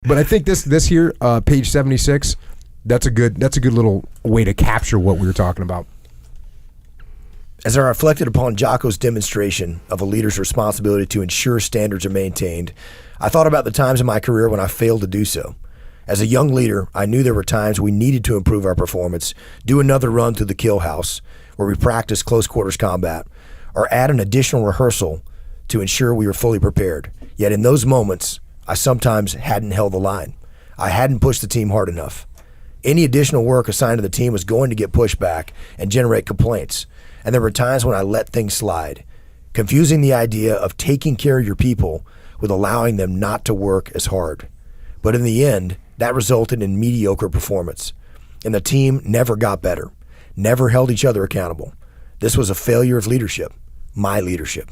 But I think this here, page 76, that's a good little way to capture what we were talking about. As I reflected upon Jocko's demonstration of a leader's responsibility to ensure standards are maintained, I thought about the times in my career when I failed to do so. As a young leader, I knew there were times we needed to improve our performance, do another run through the kill house, where we practice close quarters combat, or add an additional rehearsal to ensure we were fully prepared. Yet in those moments, I sometimes hadn't held the line. I hadn't pushed the team hard enough. Any additional work assigned to the team was going to get pushed back and generate complaints. And there were times when I let things slide, confusing the idea of taking care of your people with allowing them not to work as hard. But in the end, that resulted in mediocre performance. And the team never got better, never held each other accountable. This was a failure of leadership, my leadership.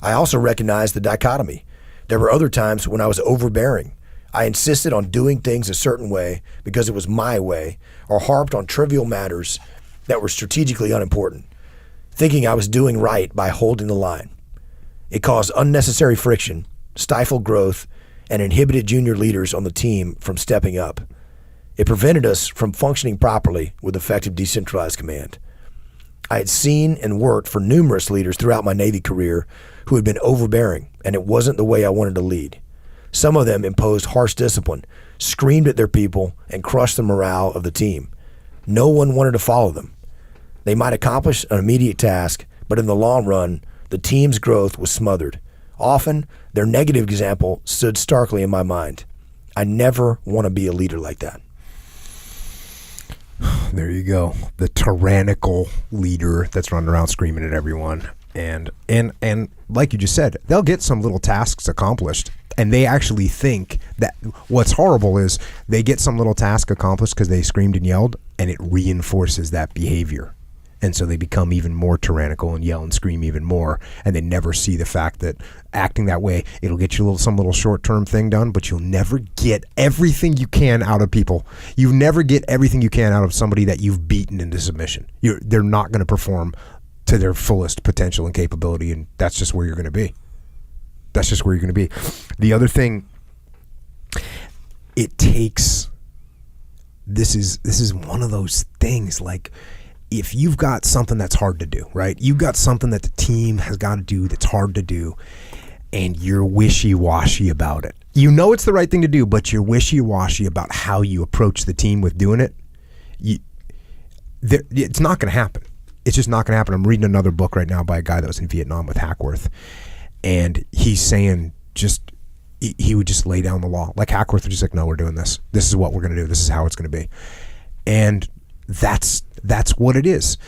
I also recognized the dichotomy. There were other times when I was overbearing. I insisted on doing things a certain way because it was my way, or harped on trivial matters that were strategically unimportant, thinking I was doing right by holding the line. It caused unnecessary friction, stifled growth, and inhibited junior leaders on the team from stepping up. It prevented us from functioning properly with effective decentralized command. I had seen and worked for numerous leaders throughout my Navy career who had been overbearing, and it wasn't the way I wanted to lead. Some of them imposed harsh discipline, screamed at their people, and crushed the morale of the team. No one wanted to follow them. They might accomplish an immediate task, but in the long run, the team's growth was smothered. Often, their negative example stood starkly in my mind. I never want to be a leader like that. There you go. The tyrannical leader that's running around screaming at everyone. And like you just said, they'll get some little tasks accomplished. And they actually think that what's horrible is they get some little task accomplished because they screamed and yelled, and it reinforces that behavior. And so they become even more tyrannical and yell and scream even more, and they never see the fact that acting that way, it'll get you some little short-term thing done, but you'll never get everything you can out of people. You never get everything you can out of somebody that you've beaten into submission. They're not going to perform to their fullest potential and capability, and that's just where you're going to be. That's just where you're going to be. The other thing, it takes, this is one of those things, like, if you've got something that's hard to do, right? You've got something that the team has got to do that's hard to do, and you're wishy-washy about it. You know it's the right thing to do, but you're wishy-washy about how you approach the team with doing it. It's not going to happen. It's just not going to happen. I'm reading another book right now by a guy that was in Vietnam with Hackworth, and he's saying he would just lay down the law. Like Hackworth was just like, no, we're doing this. This is what we're going to do. This is how it's going to be. And that's what it is.